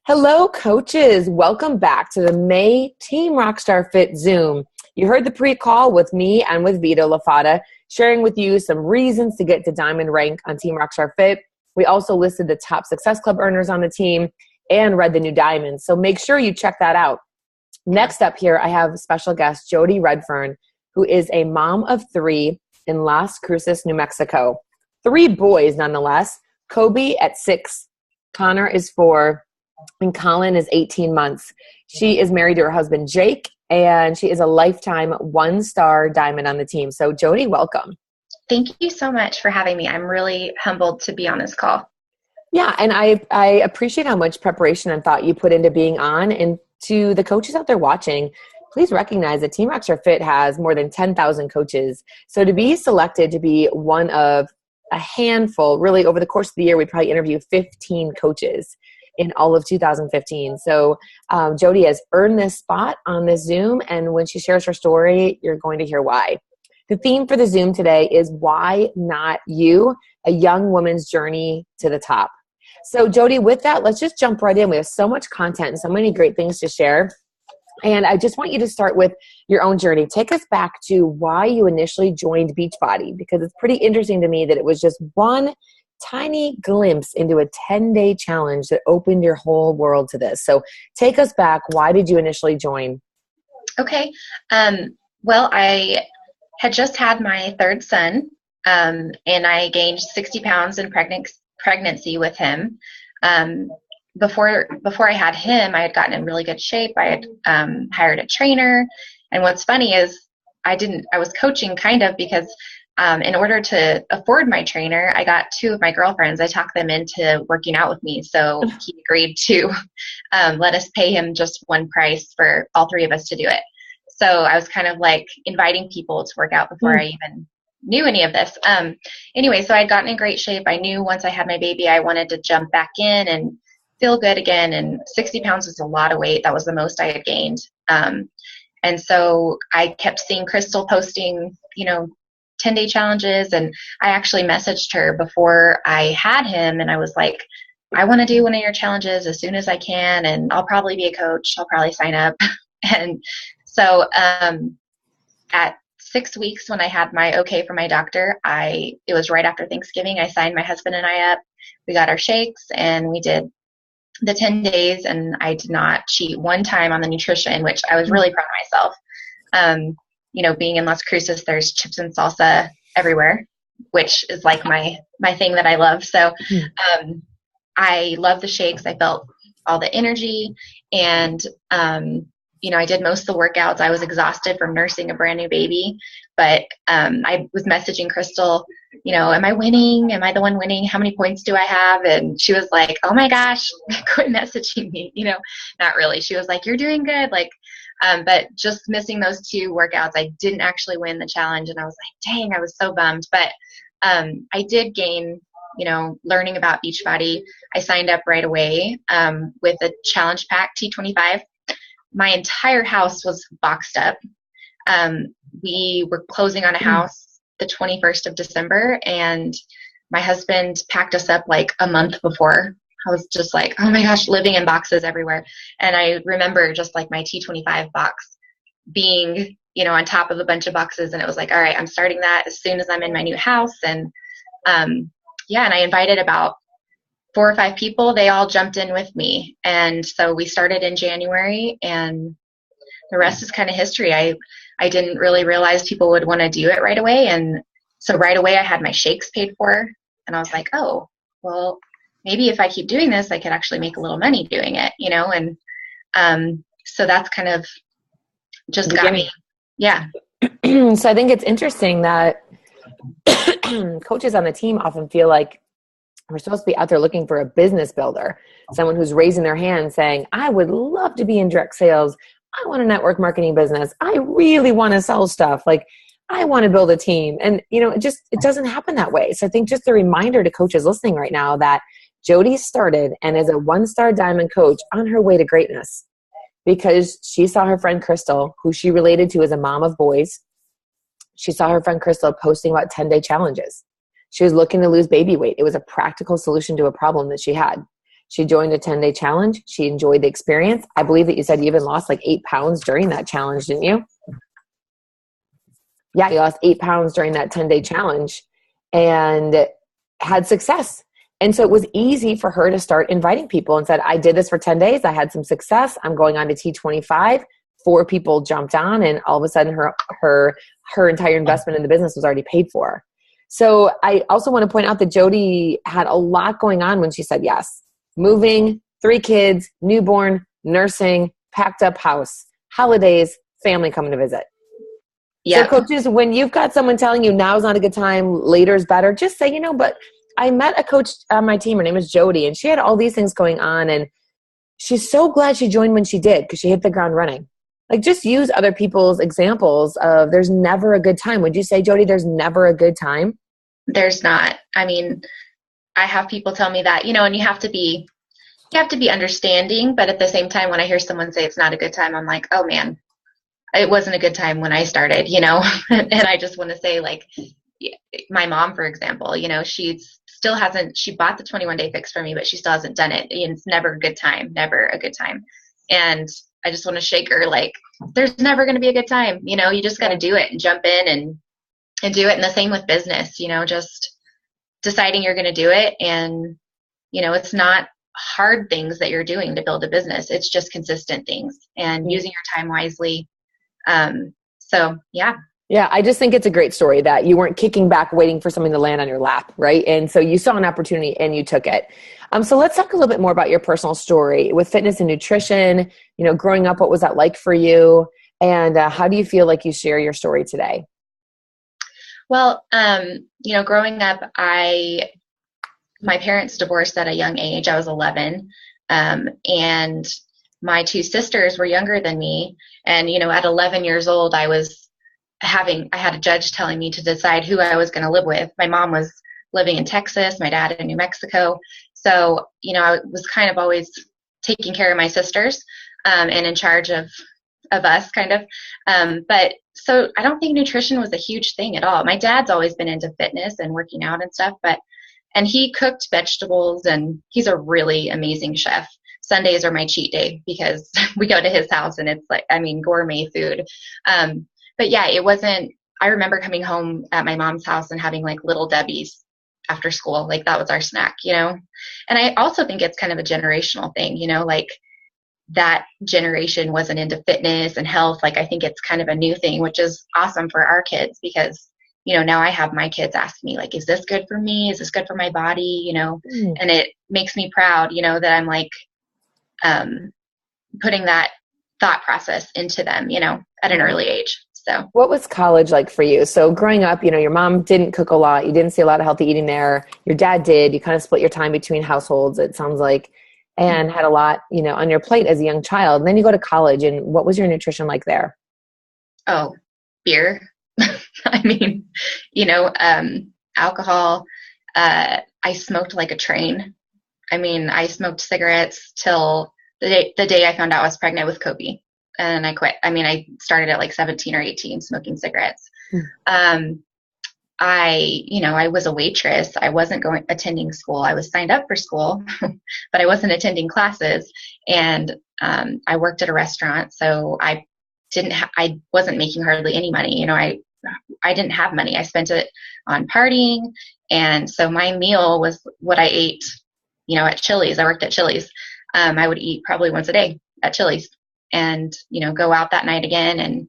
Hello, coaches. Welcome back to the May Team Rockstar Fit Zoom. You heard the pre-call with me and with Vito LaFata, sharing with you some reasons to get to Diamond rank on Team Rockstar Fit. We also listed the top Success Club earners on the team and read the new Diamonds. So make sure you check that out. Next up here, I have special guest Jodi Redfern, who is a mom of 3 in Las Cruces, New Mexico. 3 boys, nonetheless. Kobe at 6, Connor is 4, and Colin is 18 months. She is married to her husband, Jake, and she is a lifetime 1-star diamond on the team. So, Jodi, welcome. Thank you so much for having me. I'm really humbled to be on this call. Yeah, and I appreciate how much preparation and thought you put into being on. And to the coaches out there watching, please recognize that Team Rockstar Fit has more than 10,000 coaches. So to be selected to be one of a handful, really over the course of the year, we probably interview 15 coaches in all of 2015. So Jodi has earned this spot on this Zoom, and when she shares her story, you're going to hear why. The theme for the Zoom today is Why Not You? A Young Woman's Journey to the Top. So Jodi, with that, let's just jump right in. We have so much content and so many great things to share. And I just want you to start with your own journey. Take us back to why you initially joined Beachbody, because it's pretty interesting to me that it was just one tiny glimpse into a 10-day challenge that opened your whole world to this. So take us back. Why did you initially join? Okay. Well, I had just had my 3rd son, and I gained 60 pounds in pregnancy with him. Before I had him, I had gotten in really good shape. I had hired a trainer. And what's funny is I was coaching kind of because in order to afford my trainer, I got 2 of my girlfriends. I talked them into working out with me. So he agreed to let us pay him just one price for all 3 of us to do it. So I was kind of like inviting people to work out before I even knew any of this. Anyway, so I'd gotten in great shape. I knew once I had my baby, I wanted to jump back in and feel good again. And 60 pounds was a lot of weight. That was the most I had gained. And so I kept seeing Crystal posting, 10-day challenges. And I actually messaged her before I had him. And I was like, I want to do one of your challenges as soon as I can. And I'll probably be a coach. I'll probably sign up. And so at 6 weeks when I had my okay from my doctor, it was right after Thanksgiving. I signed my husband and I up. We got our shakes and we did the 10 days, and I did not cheat one time on the nutrition, which I was really proud of myself. Being in Las Cruces, there's chips and salsa everywhere, which is like my thing that I love. So I love the shakes. I felt all the energy, and I did most of the workouts. I was exhausted from nursing a brand new baby, but I was messaging Crystal, am I winning? Am I the one winning? How many points do I have? And she was like, oh my gosh, quit messaging me. Not really. She was like, you're doing good. But just missing those 2 workouts, I didn't actually win the challenge. And I was like, dang, I was so bummed. But I did gain, learning about Beachbody. I signed up right away with a challenge pack T25. My entire house was boxed up. We were closing on a house the 21st of December, and my husband packed us up like a month before. I was just like, oh my gosh, living in boxes everywhere. And I remember just like my T25 box being, on top of a bunch of boxes. And it was like, all right, I'm starting that as soon as I'm in my new house. And and I invited about 4 or 5 people. They all jumped in with me. And so we started in January, and the rest is kind of history. I didn't really realize people would want to do it right away. And so right away I had my shakes paid for, and I was like, oh, well, maybe if I keep doing this, I could actually make a little money doing it, And so that's kind of just got me. Yeah. So I think it's interesting that coaches on the team often feel like we're supposed to be out there looking for a business builder, someone who's raising their hand saying, I would love to be in direct sales. I want a network marketing business. I really want to sell stuff. I want to build a team. And, it doesn't happen that way. So I think just a reminder to coaches listening right now that Jodi started and is a 1-star diamond coach on her way to greatness because she saw her friend Crystal, who she related to as a mom of boys. She saw her friend Crystal posting about 10-day challenges. She was looking to lose baby weight. It was a practical solution to a problem that she had. She joined a 10-day challenge. She enjoyed the experience. I believe that you said you even lost like 8 pounds during that challenge, didn't you? Yeah, you lost 8 pounds during that 10-day challenge and had success. And so it was easy for her to start inviting people and said, I did this for 10 days. I had some success. I'm going on to T25. 4 people jumped on, and all of a sudden her entire investment in the business was already paid for. So I also want to point out that Jodi had a lot going on when she said yes. Moving, 3 kids, newborn, nursing, packed up house, holidays, family coming to visit. Yeah. So coaches, when you've got someone telling you now's not a good time, later is better, just say, but I met a coach on my team. Her name is Jodi, and she had all these things going on, and she's so glad she joined when she did because she hit the ground running. Like, just use other people's examples of there's never a good time. Would you say, Jodi, there's never a good time? There's not. I mean, I have people tell me that, and you have to be understanding, but at the same time, when I hear someone say it's not a good time, I'm like, oh man, it wasn't a good time when I started, and I just want to say, like, my mom, for example, she bought the 21-day fix for me, but she still hasn't done it. And it's never a good time. And I just want to shake her, like, there's never going to be a good time. You just got to do it and jump in and do it. And the same with business, just deciding you're going to do it. And, it's not hard things that you're doing to build a business. It's just consistent things and using your time wisely. So yeah. Yeah, I just think it's a great story that you weren't kicking back waiting for something to land on your lap, right? And so you saw an opportunity and you took it. So let's talk a little bit more about your personal story with fitness and nutrition. Growing up, what was that like for you? And how do you feel like you share your story today? Well, growing up, my parents divorced at a young age. I was 11. And my 2 sisters were younger than me. And, at 11 years old, I had a judge telling me to decide who I was going to live with. My mom was living in Texas, my dad in New Mexico. So, I was kind of always taking care of my sisters, and in charge of us kind of. But so I don't think nutrition was a huge thing at all. My dad's always been into fitness and working out and stuff, and he cooked vegetables, and he's a really amazing chef. Sundays are my cheat day because we go to his house and it's like, gourmet food. But yeah, I remember coming home at my mom's house and having like Little Debbie's after school. Like, that was our snack, And I also think it's kind of a generational thing, like that generation wasn't into fitness and health. Like, I think it's kind of a new thing, which is awesome for our kids because, now I have my kids ask me, like, is this good for me? Is this good for my body? And it makes me proud, that I'm like, putting that thought process into them, at an early age. So what was college like for you? So growing up, your mom didn't cook a lot. You didn't see a lot of healthy eating there. Your dad did. You kind of split your time between households, it sounds like, and had a lot, on your plate as a young child. And then you go to college, and what was your nutrition like there? Oh, beer. Alcohol. I smoked like a train. I smoked cigarettes till the day I found out I was pregnant with Kobe. And I quit. I started at like 17 or 18 smoking cigarettes. I was a waitress. I wasn't attending school. I was signed up for school, but I wasn't attending classes. And I worked at a restaurant, so I wasn't making hardly any money. I didn't have money. I spent it on partying. And so my meal was what I ate, at Chili's. I worked at Chili's. I would eat probably once a day at Chili's and, go out that night again and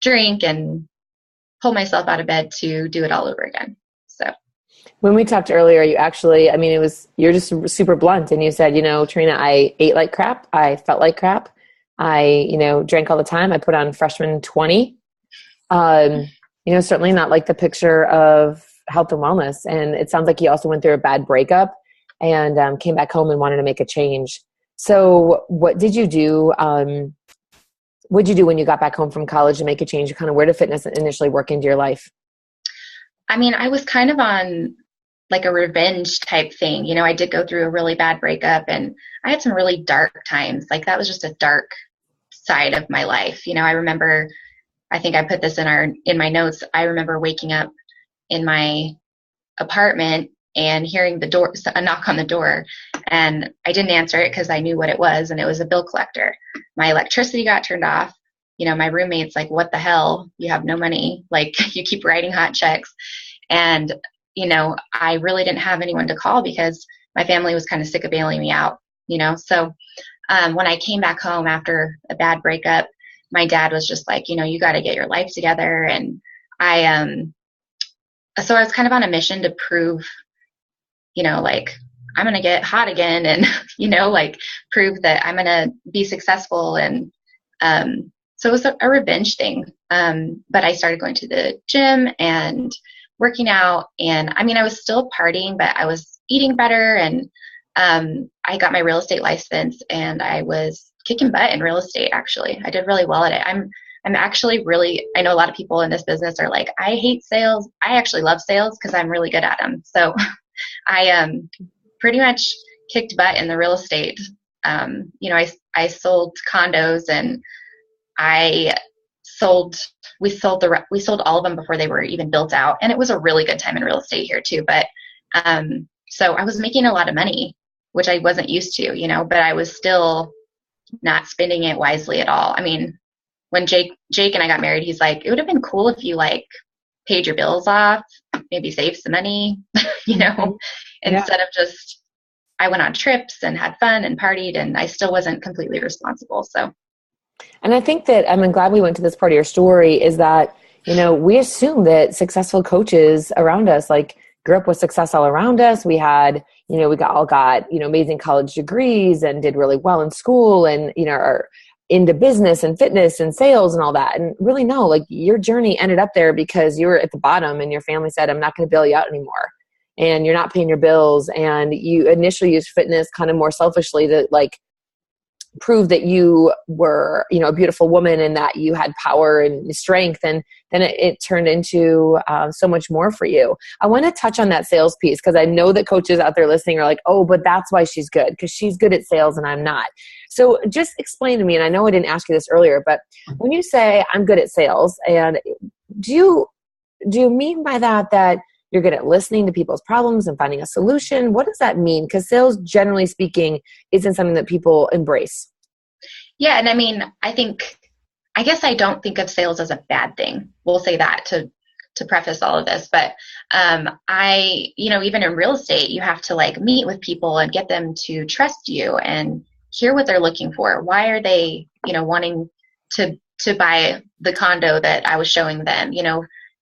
drink and pull myself out of bed to do it all over again. So when we talked earlier, you actually, you're just super blunt, and you said, Trina, I ate like crap. I felt like crap. I, drank all the time. I put on freshman 20. Certainly not like the picture of health and wellness. And it sounds like you also went through a bad breakup and came back home and wanted to make a change. So what did you do? What did you do when you got back home from college to make a change? Kind of, where did fitness initially work into your life? I was kind of on like a revenge type thing. I did go through a really bad breakup, and I had some really dark times. Like, that was just a dark side of my life. I remember, I think I put this in my notes. I remember waking up in my apartment and hearing a knock on the door. And I didn't answer it because I knew what it was, and it was a bill collector. My electricity got turned off. My roommate's like, what the hell? You have no money. Like, you keep writing hot checks. And, I really didn't have anyone to call because my family was kind of sick of bailing me out, So when I came back home after a bad breakup, my dad was just like, you got to get your life together. And so I was kind of on a mission to prove, like, I'm going to get hot again and, like, prove that I'm going to be successful. And so it was a revenge thing. But I started going to the gym and working out. And I was still partying, but I was eating better. And I got my real estate license, and I was kicking butt in real estate, actually. I did really well at it. I'm actually I know a lot of people in this business are like, I hate sales. I actually love sales because I'm really good at them. So I pretty much kicked butt in the real estate. I sold condos, and we sold all of them before they were even built out. And it was a really good time in real estate here too. But so I was making a lot of money, which I wasn't used to, but I was still not spending it wisely at all. When Jake and I got married, he's like, it would have been cool if you like paid your bills off, maybe save some money, instead of just, I went on trips and had fun and partied, and I still wasn't completely responsible. So. And I think that I'm glad we went to this part of your story is that, we assume that successful coaches around us, like, grew up with success all around us. We had, we all got, amazing college degrees and did really well in school and, are into business and fitness and sales and all that. And really, no, like, your journey ended up there because you were at the bottom and your family said, I'm not going to bail you out anymore. And you're not paying your bills. And you initially used fitness kind of more selfishly to, like, prove that you were, a beautiful woman and that you had power and strength. And then it turned into so much more for you. I want to touch on that sales piece because I know that coaches out there listening are like, oh, but that's why she's good, because she's good at sales and I'm not. So just explain to me, and I know I didn't ask you this earlier, but when you say I'm good at sales, and do you mean by that you're good at listening to people's problems and finding a solution? What does that mean? Because sales, generally speaking, isn't something that people embrace. Yeah. And I guess I don't think of sales as a bad thing. We'll say that to preface all of this. But even in real estate, you have to, like, meet with people and get them to trust you and hear what they're looking for. Why are they, wanting to buy the condo that I was showing them,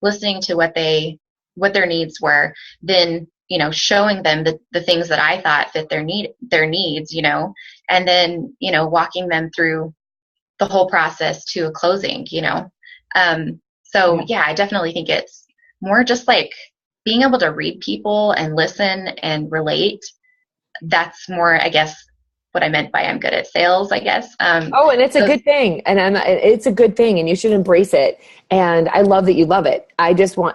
listening to what their needs were, then, showing them the things that I thought fit their needs, and then, walking them through the whole process to a closing, So yeah, I definitely think it's more just like being able to read people and listen and relate. That's more, I guess, what I meant by I'm good at sales, I guess. And it's a good thing. And it's a good thing, and you should embrace it. And I love that you love it. I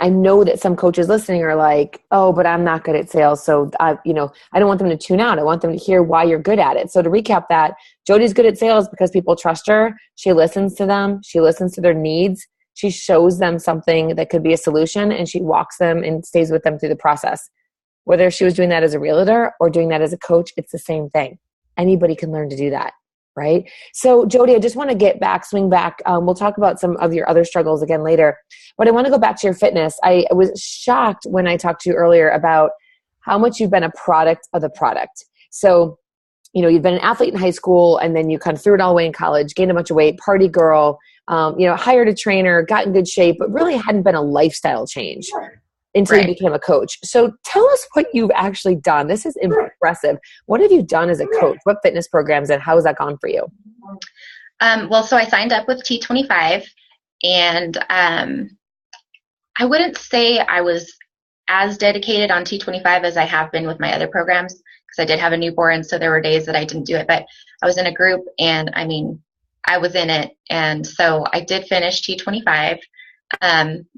know that some coaches listening are like, oh, but I'm not good at sales. So I don't want them to tune out. I want them to hear why you're good at it. So to recap that, Jodi's good at sales because people trust her. She listens to them. She listens to their needs. She shows them something that could be a solution, and she walks them and stays with them through the process. Whether she was doing that as a realtor or doing that as a coach, it's the same thing. Anybody can learn to do that, right? So Jodi, I just want to swing back. We'll talk about some of your other struggles again later, but I want to go back to your fitness. I was shocked when I talked to you earlier about how much you've been a product of the product. So, you've been an athlete in high school, and then you kind of threw it all away in college, gained a bunch of weight, party girl, hired a trainer, got in good shape, but really hadn't been a lifestyle change until you became a coach. So tell us what you've actually done. This is impressive. What have you done as a coach? What fitness programs, and how has that gone for you? So I signed up with T25, and I wouldn't say I was as dedicated on T25 as I have been with my other programs, because I did have a newborn, so there were days that I didn't do it, but I was in a group, and I was in it. And so I did finish T25.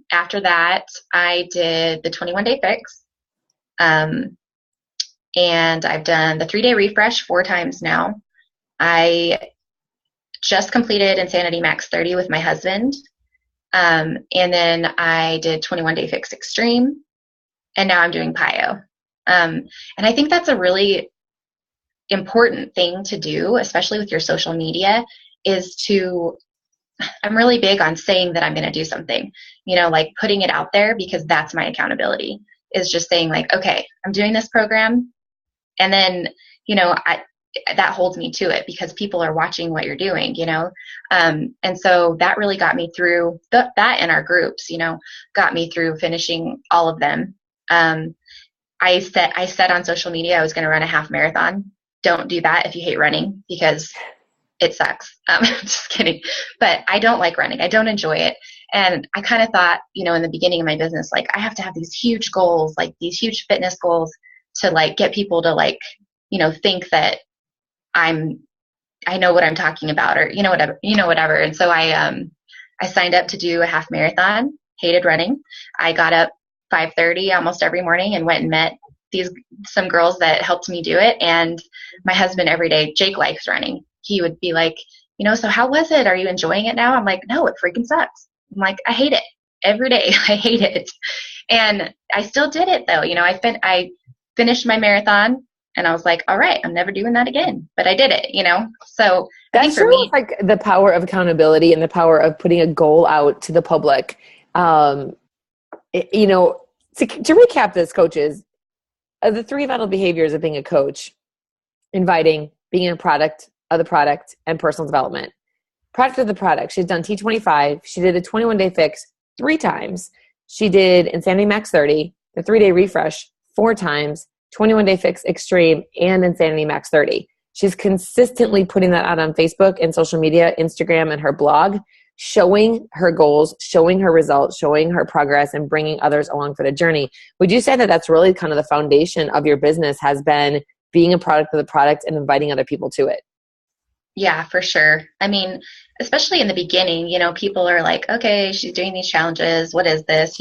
After that, I did the 21-day fix. And I've done the 3-day refresh 4 times now. I just completed Insanity Max 30 with my husband. And then I did 21-day fix extreme. And now I'm doing PIO. And I think that's a really important thing to do, especially with your social media, is to, I'm really big on saying that I'm going to do something, like putting it out there, because that's my accountability, is just saying like, okay, I'm doing this program. And then, that holds me to it because people are watching what you're doing, and so that really got me through that in our groups, got me through finishing all of them. I said on social media I was going to run a half marathon. Don't do that if you hate running, because it sucks. Just kidding. But I don't like running. I don't enjoy it. And I kind of thought, in the beginning of my business, like I have to have these huge goals, like these huge fitness goals to like get people to like, think that I know what I'm talking about, or, whatever. And so I signed up to do a half marathon, hated running. I got up 5:30 almost every morning and went and met some girls that helped me do it. And my husband every day, Jake likes running. He would be like, so how was it? Are you enjoying it now? I'm like, no, it freaking sucks. I'm like, I hate it every day. I hate it. And I still did it though. I finished my marathon and I was like, all right, I'm never doing that again. But I did it, So that's for me, like the power of accountability and the power of putting a goal out to the public. To recap this, coaches, the 3 vital behaviors of being a coach: inviting, being a product of the product, and personal development. Product of the product. She's done T25. She did a 21-day fix 3 times. She did Insanity Max 30, the 3-day refresh 4 times, 21-day fix extreme, and Insanity Max 30. She's consistently putting that out on Facebook and social media, Instagram, and her blog, showing her goals, showing her results, showing her progress, and bringing others along for the journey. Would you say that that's really kind of the foundation of your business, has been being a product of the product and inviting other people to it? Yeah, for sure. I mean, especially in the beginning, people are like, okay, she's doing these challenges. What is this?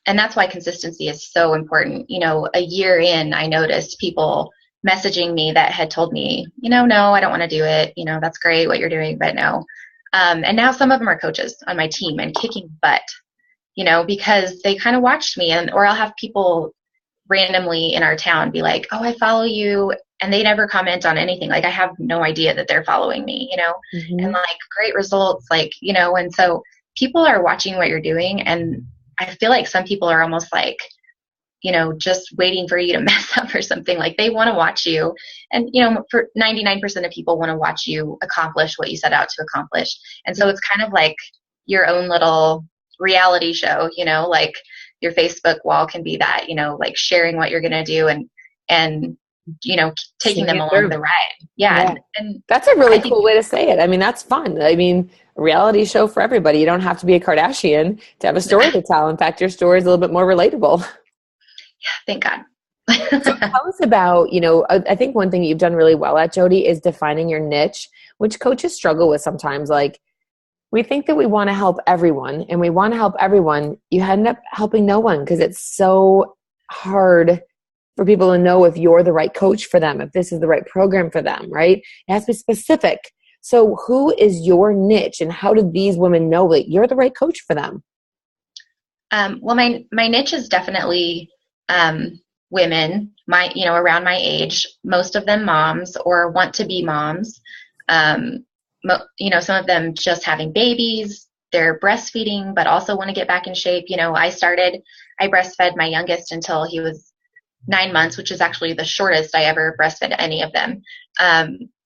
And that's why consistency is so important. A year in, I noticed people messaging me that had told me, no, I don't want to do it. That's great what you're doing, but no. And now some of them are coaches on my team and kicking butt, because they kind of watched me, or I'll have people randomly in our town be like, oh, I follow you. And they never comment on anything. Like I have no idea that they're following me, Mm-hmm. and like great results, like, and so people are watching what you're doing. And I feel like some people are almost like, just waiting for you to mess up or something. Like they want to watch you. And, for 99% of people want to watch you accomplish what you set out to accomplish. And so it's kind of like your own little reality show, like your Facebook wall can be that, like sharing what you're going to do and taking them along the ride. Yeah. And that's a really cool way to say it. I mean, that's fun. I mean, a reality show for everybody. You don't have to be a Kardashian to have a story to tell. In fact, your story is a little bit more relatable. Yeah, thank God. So tell us about, I think one thing you've done really well at, Jodi, is defining your niche, which coaches struggle with sometimes. Like, we think that we want to help everyone, and we want to help everyone. You end up helping no one because it's so hard for people to know if you're the right coach for them, if this is the right program for them, right? It has to be specific. So who is your niche, and how do these women know that you're the right coach for them? Well, my niche is definitely women, around my age, most of them moms or want to be moms. Some of them just having babies, they're breastfeeding, but also want to get back in shape. I breastfed my youngest until he was 9 months, which is actually the shortest I ever breastfed any of them.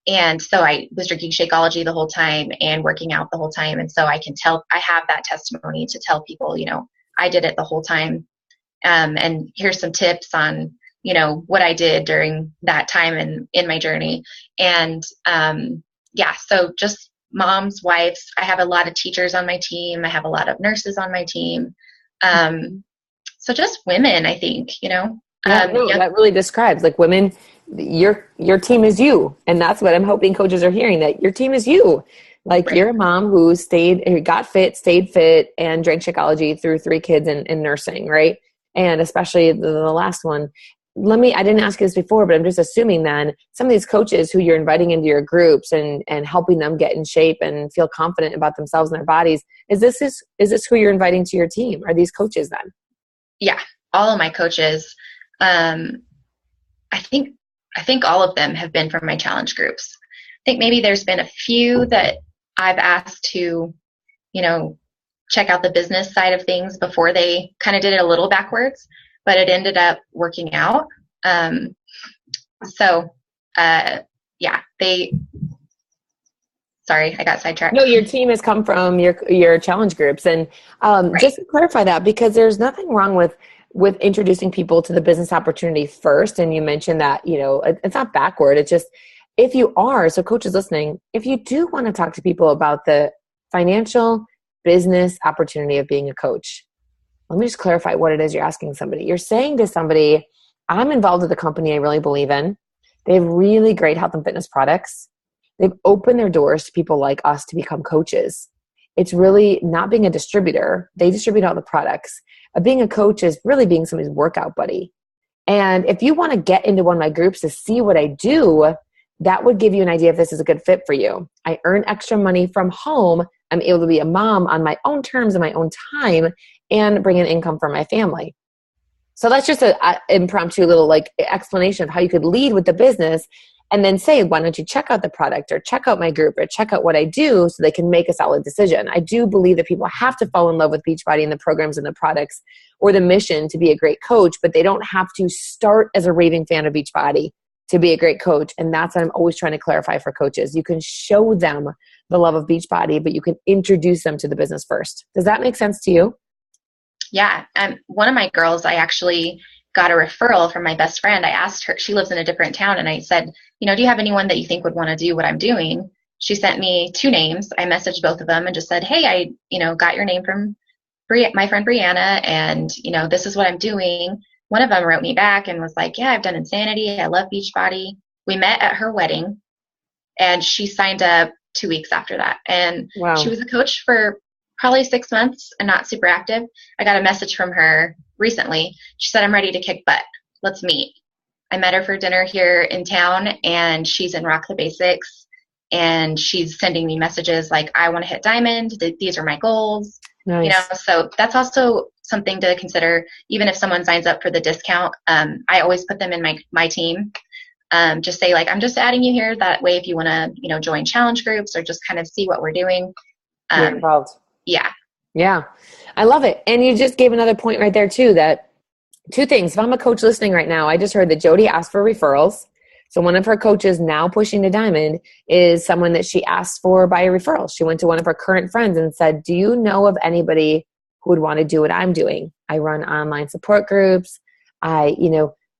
And so I was drinking Shakeology the whole time and working out the whole time. And so I have that testimony to tell people, I did it the whole time. And here's some tips on, what I did during that time in my journey. And, so just moms, wives. I have a lot of teachers on my team. I have a lot of nurses on my team. So just women, I think, that really describes, like, women. Your team is you, and that's what I'm hoping coaches are hearing, that your team is you. Like, right. You're a mom who got fit, stayed fit, and drank Shakeology through 3 kids in nursing, right? And especially the last one. I didn't ask you this before, but I'm just assuming then some of these coaches who you're inviting into your groups and helping them get in shape and feel confident about themselves and their bodies, is this who you're inviting to your team? Are these coaches then? Yeah, all of my coaches. Um, I think all of them have been from my challenge groups. I think maybe there's been a few that I've asked to, you know, check out the business side of things before they kind of did it a little backwards, but it ended up working out. So, yeah, sorry, I got sidetracked. No, your team has come from your challenge groups. And Right. just to clarify that, because there's nothing wrong with introducing people to the business opportunity first. And you mentioned that, it's not backward. It's just, if you are, so coaches listening, if you do want to talk to people about the financial business opportunity of being a coach, let me just clarify what it is you're asking somebody. You're saying to somebody, I'm involved with a company I really believe in. They have really great health and fitness products. They've opened their doors to people like us to become coaches. It's really not being a distributor. They distribute all the products. Being a coach is really being somebody's workout buddy. And if you want to get into one of my groups to see what I do, that would give you an idea if this is a good fit for you. I earn extra money from home. I'm able to be a mom on my own terms and my own time and bring in income for my family. So that's just an impromptu little explanation of how you could lead with the business and then say, why don't you check out the product or check out my group or check out what I do so they can make a solid decision. I do believe that people have to fall in love with Beachbody and the programs and the products or the mission to be a great coach, but they don't have to start as a raving fan of Beachbody to be a great coach. And that's what I'm always trying to clarify for coaches. You can show them the love of Beachbody, but you can introduce them to the business first. Does that make sense to you? Yeah. One of my girls, I actually got a referral from my best friend. I asked her, she lives in a different town, and I said, do you have anyone that you think would want to do what I'm doing? She sent me 2 names. I messaged both of them and just said, hey, I got your name from my friend Brianna, and, this is what I'm doing. One of them wrote me back and was like, yeah, I've done Insanity. I love Beachbody. We met at her wedding, and she signed up 2 weeks after that. And wow. She was a coach for probably 6 months and not super active. I got a message from her recently. She said, I'm ready to kick butt. Let's meet. I met her for dinner here in town, and she's in Rock the Basics, and she's sending me messages like, I want to hit diamond. These are my goals. Nice. So that's also something to consider. Even if someone signs up for the discount, I always put them in my team. Just say I'm just adding you here. That way, if you want to, join challenge groups or just kind of see what we're doing. You're involved. Yeah. Yeah. I love it. And you just gave another point right there too, that 2 things. If I'm a coach listening right now, I just heard that Jodi asked for referrals. So one of her coaches now pushing to diamond is someone that she asked for by a referral. She went to one of her current friends and said, do you know of anybody who would want to do what I'm doing? I run online support groups.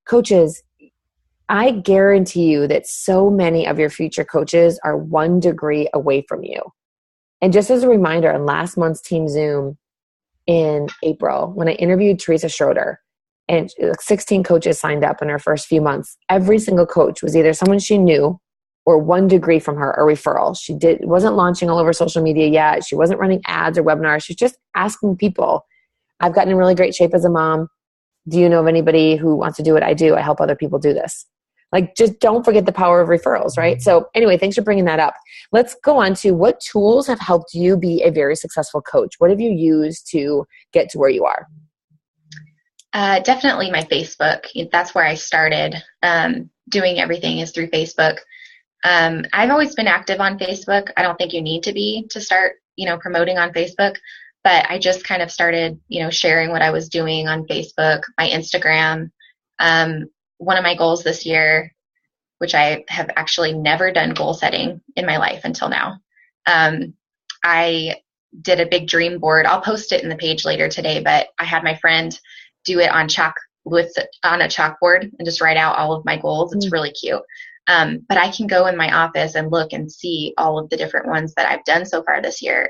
Coaches, I guarantee you that so many of your future coaches are 1 degree away from you. And just as a reminder, on last month's Team Zoom in April, when I interviewed Teresa Schroeder, and 16 coaches signed up in her first few months, every single coach was either someone she knew or 1 degree from her, a referral. She wasn't launching all over social media yet. She wasn't running ads or webinars. She was just asking people, I've gotten in really great shape as a mom. Do you know of anybody who wants to do what I do? I help other people do this. Just don't forget the power of referrals, right? So anyway, thanks for bringing that up. Let's go on to what tools have helped you be a very successful coach. What have you used to get to where you are? Definitely my Facebook. That's where I started. Doing everything is through Facebook. I've always been active on Facebook. I don't think you need to be to start, promoting on Facebook, but I just kind of started, sharing what I was doing on Facebook, my Instagram. One of my goals this year, which I have actually never done goal setting in my life until now. I did a big dream board. I'll post it in the page later today, but I had my friend do it on a chalkboard and just write out all of my goals. It's really cute. But I can go in my office and look and see all of the different ones that I've done so far this year.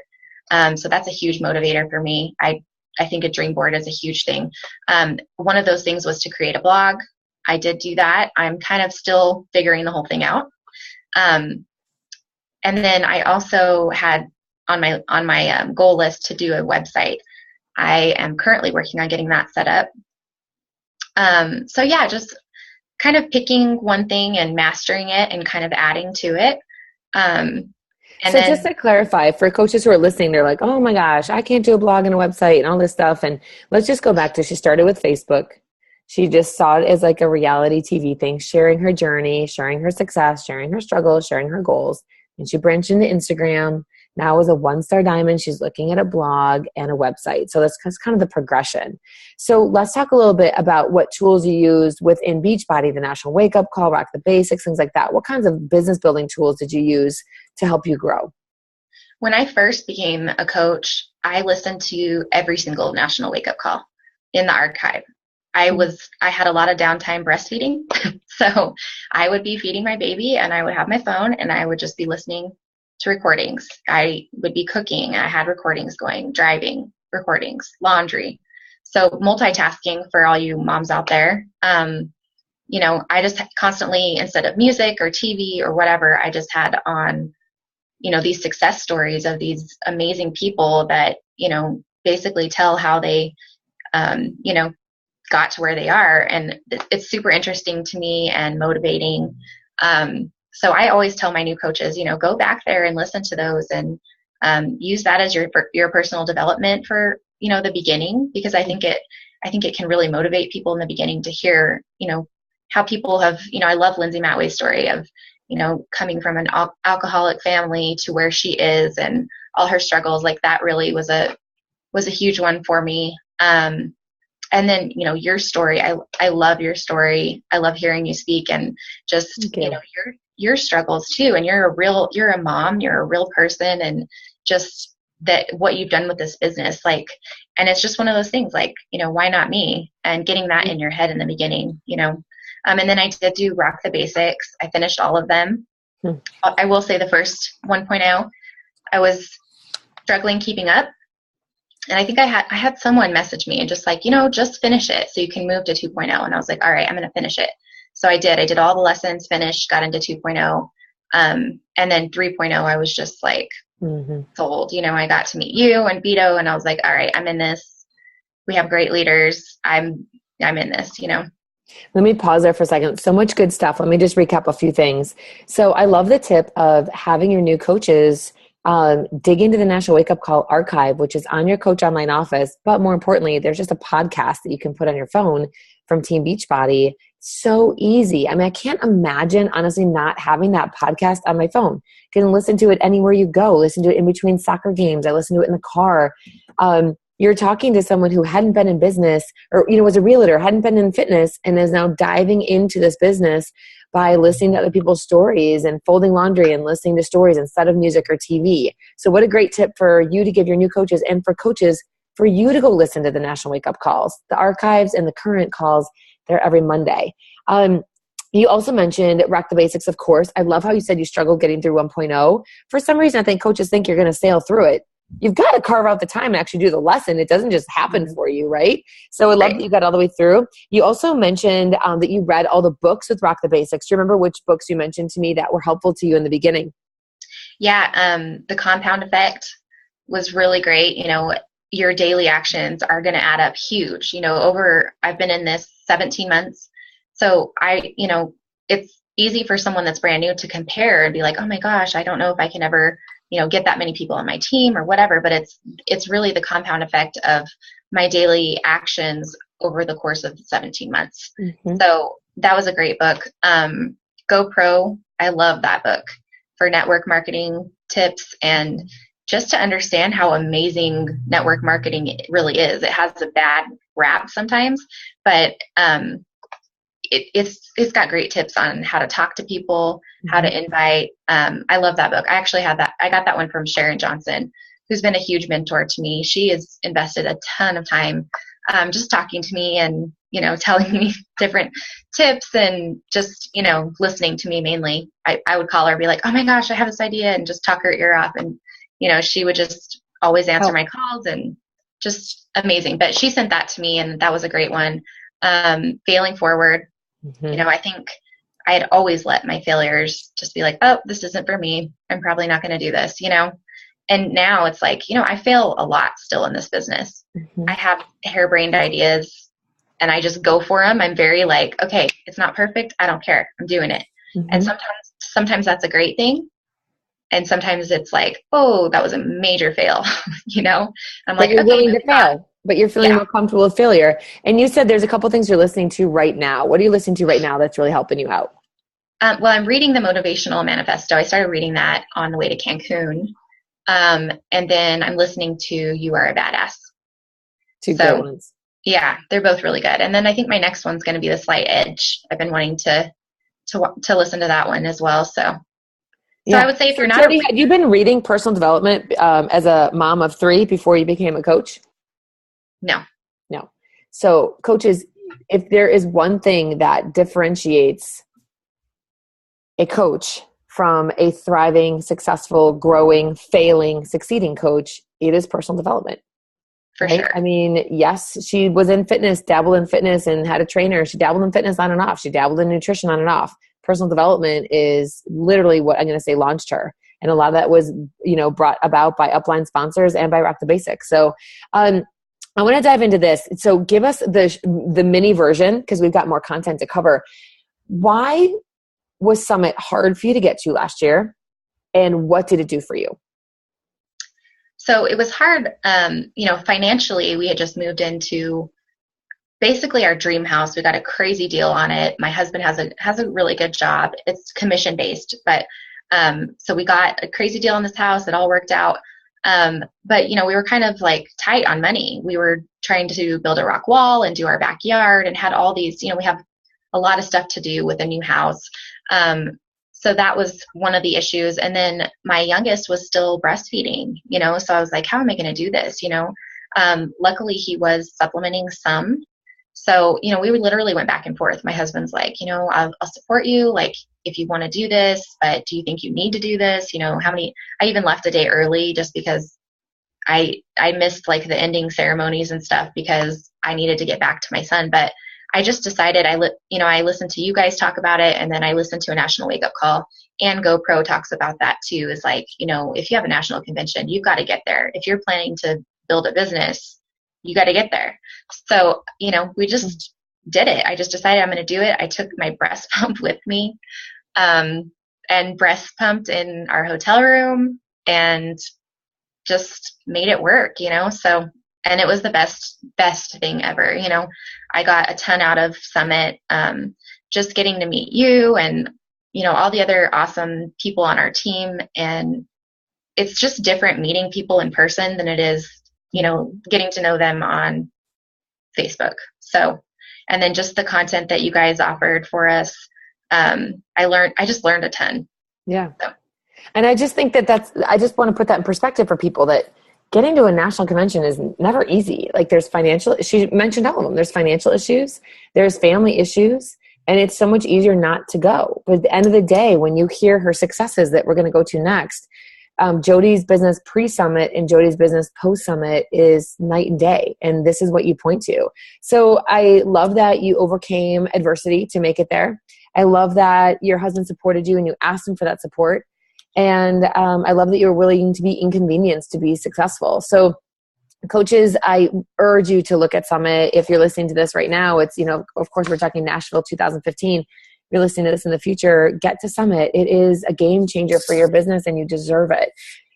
So that's a huge motivator for me. I think a dream board is a huge thing. One of those things was to create a blog. I did do that. I'm kind of still figuring the whole thing out. And then I also had on my goal list to do a website. I am currently working on getting that set up. So yeah, just kind of picking one thing and mastering it and kind of adding to it. Just to clarify, for coaches who are listening, they're like, oh my gosh, I can't do a blog and a website and all this stuff. And let's just go back to, she started with Facebook. She just saw it as like a reality TV thing, sharing her journey, sharing her success, sharing her struggles, sharing her goals. And she branched into Instagram. Now as a 1-star diamond, she's looking at a blog and a website. So that's kind of the progression. So let's talk a little bit about what tools you use within Beachbody, the National Wake Up Call, Rock the Basics, things like that. What kinds of business building tools did you use to help you grow? When I first became a coach, I listened to every single National Wake Up Call in the archive. I had a lot of downtime breastfeeding. So I would be feeding my baby and I would have my phone and I would just be listening to recordings. I would be cooking. I had recordings going, driving, recordings, laundry. So multitasking for all you moms out there. I just constantly, instead of music or TV or whatever, I just had on, these success stories of these amazing people that, basically tell how they, got to where they are. And it's super interesting to me and motivating. So I always tell my new coaches, go back there and listen to those and use that as your personal development for, the beginning, because I think it can really motivate people in the beginning to hear, how people have, I love Lindsay Matway's story of, coming from an alcoholic family to where she is and all her struggles. Like that really was a huge one for me. And then, your story, I love your story. I love hearing you speak and just, your struggles too. And you're a mom, you're a real person, and just that what you've done with this business, and it's just one of those things why not me? And getting that in your head in the beginning, and then I did do Rock the Basics. I finished all of them. I will say the first 1.0, I was struggling keeping up. And I think I had someone message me and just just finish it so you can move to 2.0. And I was like, all right, I'm going to finish it. So I did. I did all the lessons, finished, got into 2.0. And then 3.0, I was just sold. I got to meet you and Vito, and I was like, all right, I'm in this. We have great leaders. I'm in this, Let me pause there for a second. So much good stuff. Let me just recap a few things. So I love the tip of having your new coaches dig into the National Wake Up Call archive, which is on your Coach Online office. But more importantly, there's just a podcast that you can put on your phone from Team Beachbody. So easy. I mean, I can't imagine, honestly, not having that podcast on my phone. You can listen to it anywhere you go. Listen to it in between soccer games. I listen to it in the car. You're talking to someone who hadn't been in business or, was a realtor, hadn't been in fitness, and is now diving into this business by listening to other people's stories and folding laundry and listening to stories instead of music or TV. So what a great tip for you to give your new coaches and for coaches for you to go listen to the National Wake Up Calls, the archives and the current calls. They're every Monday. You also mentioned Rock the Basics, of course. I love how you said you struggled getting through 1.0. For some reason, I think coaches think you're going to sail through it. You've got to carve out the time and actually do the lesson. It doesn't just happen for you, right? So I love that you got all the way through. You also mentioned that you read all the books with Rock the Basics. Do you remember which books you mentioned to me that were helpful to you in the beginning? Yeah, The Compound Effect was really great. Your daily actions are going to add up huge. I've been in this 17 months. So it's easy for someone that's brand new to compare and be like, oh my gosh, I don't know if I can ever get that many people on my team or whatever, but it's really the compound effect of my daily actions over the course of 17 months. Mm-hmm. So that was a great book. GoPro, I love that book for network marketing tips and just to understand how amazing network marketing really is. It has a bad rap sometimes, but it's got great tips on how to talk to people, how to invite. I love that book. I actually had that. I got that one from Sharon Johnson, who's been a huge mentor to me. She has invested a ton of time just talking to me and, telling me different tips and just, listening to me mainly. I would call her and be like, oh my gosh, I have this idea, and just talk her ear off. And, she would just always answer my calls and just amazing. But she sent that to me, and that was a great one. Failing Forward. Mm-hmm. I think I had always let my failures just be like, oh, this isn't for me. I'm probably not going to do this, And now it's like, I fail a lot still in this business. Mm-hmm. I have harebrained ideas and I just go for them. I'm very like, okay, it's not perfect. I don't care. I'm doing it. Mm-hmm. And sometimes that's a great thing. And sometimes it's like, oh, that was a major fail. I'm like, you're willing to fail. but you're feeling more comfortable with failure. And you said there's a couple things you're listening to right now. What are you listening to right now that's really helping you out? Well, I'm reading the Motivational Manifesto. I started reading that on the way to Cancun. And then I'm listening to You Are a Badass. Two great ones. Yeah, they're both really good. And then I think my next one's going to be The Slight Edge. I've been wanting to listen to that one as well. So I would say if you're not... Jodi, had you been reading personal development as a mom of 3 before you became a coach? No. So coaches, if there is one thing that differentiates a coach from a thriving, successful, growing, failing, succeeding coach, it is personal development. For sure. I mean, yes, she was in fitness, dabbled in fitness and had a trainer. She dabbled in fitness on and off. She dabbled in nutrition on and off. Personal development is literally what I'm going to say launched her. And a lot of that was, brought about by upline sponsors and by Rock the Basics. So I want to dive into this. So give us the mini version, because we've got more content to cover. Why was Summit hard for you to get to last year? And what did it do for you? So it was hard, financially. We had just moved into basically our dream house. We got a crazy deal on it. My husband has a really good job. It's commission based, but so we got a crazy deal on this house. It all worked out. But we were kind of like tight on money. We were trying to build a rock wall and do our backyard and had all these, we have a lot of stuff to do with a new house. So that was one of the issues. And then my youngest was still breastfeeding, so I was like, how am I going to do this? Luckily he was supplementing some. So, we literally went back and forth. My husband's like, I'll support you. Like, if you want to do this, but do you think you need to do this? I even left a day early just because I missed like the ending ceremonies and stuff because I needed to get back to my son. But I just decided I listened to you guys talk about it. And then I listened to a national wake up call, and GoPro talks about that too. Is like, if you have a national convention, you've got to get there. If you're planning to build a business, you got to get there. So, we just did it. I just decided I'm going to do it. I took my breast pump with me, and breast pumped in our hotel room and just made it work, so, and it was the best thing ever. I got a ton out of Summit, just getting to meet you and, all the other awesome people on our team. And it's just different meeting people in person than it is, getting to know them on Facebook. So, and then just the content that you guys offered for us. I just learned a ton. Yeah. So. And I just think I just want to put that in perspective for people that getting to a national convention is never easy. Like she mentioned all of them. There's financial issues, there's family issues, and it's so much easier not to go. But at the end of the day, when you hear her successes that we're going to go to next, Jodi's business pre-summit and Jodi's business post-summit is night and day. And this is what you point to. So I love that you overcame adversity to make it there. I love that your husband supported you and you asked him for that support. And I love that you're willing to be inconvenienced to be successful. So coaches, I urge you to look at Summit. If you're listening to this right now, it's, of course we're talking Nashville 2015. If you're listening to this in the future, get to Summit. It is a game changer for your business and you deserve it.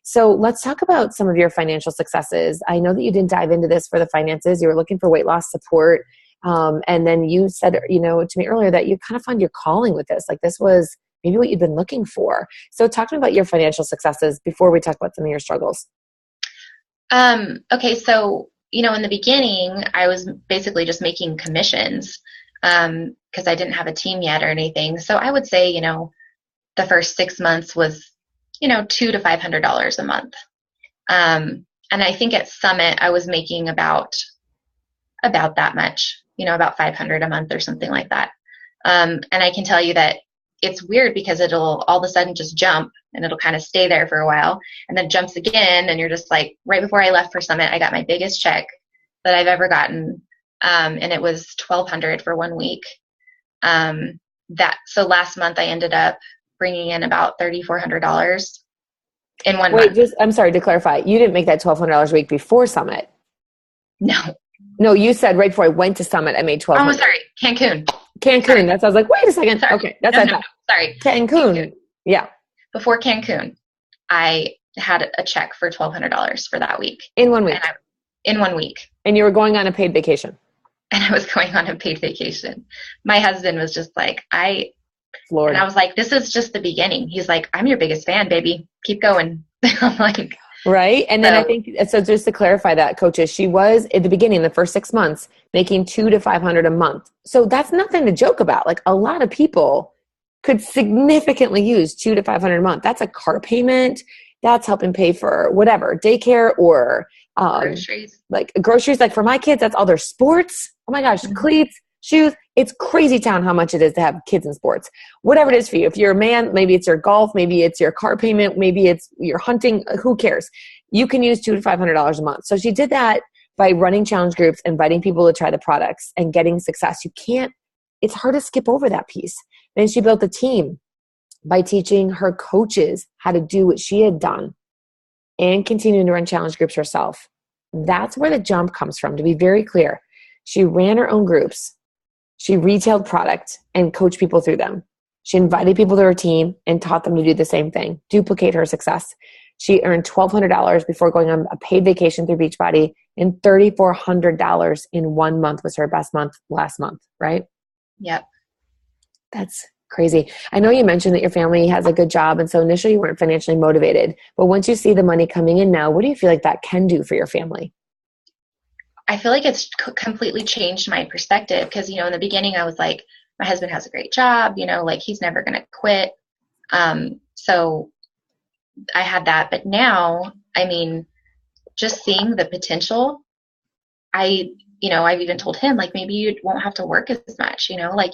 So let's talk about some of your financial successes. I know that you didn't dive into this for the finances. You were looking for weight loss support. And then you said, to me earlier that you kind of found your calling with this. Like this was maybe what you've been looking for. So talk to me about your financial successes before we talk about some of your struggles. Okay. So, in the beginning, I was basically just making commissions, because I didn't have a team yet or anything. So I would say, the first 6 months was, $200 to $500 a month. And I think at Summit, I was making about that much, about 500 a month or something like that. And I can tell you that it's weird because it'll all of a sudden just jump and it'll kind of stay there for a while and then jumps again. And you're just like, right before I left for Summit, I got my biggest check that I've ever gotten. And it was $1,200 for 1 week. So last month I ended up bringing in about $3,400 in 1 month. Wait, I'm sorry to clarify. You didn't make that $1,200 a week before Summit. No, you said right before I went to Summit, I made $1,200. Oh, sorry. Cancun. Sorry. That's, I was like, wait a second. Sorry. Okay. That's what I thought. Sorry. Cancun. Yeah. Before Cancun, I had a check for $1,200 for that week. In 1 week. in 1 week. And you were going on a paid vacation. And I was going on a paid vacation. My husband was just like, Floored. And I was like, this is just the beginning. He's like, I'm your biggest fan, baby. Keep going. I'm like, right. And then I think, so just to clarify that, coaches, she was at the beginning, the first 6 months, making $200 to $500 a month. So that's nothing to joke about. Like a lot of people could significantly use $200 to $500 a month. That's a car payment. That's helping pay for whatever, daycare or groceries. Like groceries. Like for my kids, that's all their sports. Oh my gosh, cleats, shoes. It's crazy town how much it is to have kids in sports. Whatever it is for you. If you're a man, maybe it's your golf, maybe it's your car payment, maybe it's your hunting. Who cares? You can use $200 to $500 a month. So she did that by running challenge groups, inviting people to try the products and getting success. It's hard to skip over that piece. Then she built a team by teaching her coaches how to do what she had done and continuing to run challenge groups herself. That's where the jump comes from, to be very clear. She ran her own groups. She retailed product and coached people through them. She invited people to her team and taught them to do the same thing, duplicate her success. She earned $1,200 before going on a paid vacation through Beachbody, and $3,400 in 1 month was her best month last month, right? Yep. That's crazy. I know you mentioned that your family has a good job, and so initially you weren't financially motivated. But once you see the money coming in now, what do you feel like that can do for your family? I feel like it's completely changed my perspective because, in the beginning I was like, my husband has a great job, like he's never going to quit. So I had that. But now, just seeing the potential, I've even told him, like, maybe you won't have to work as much, like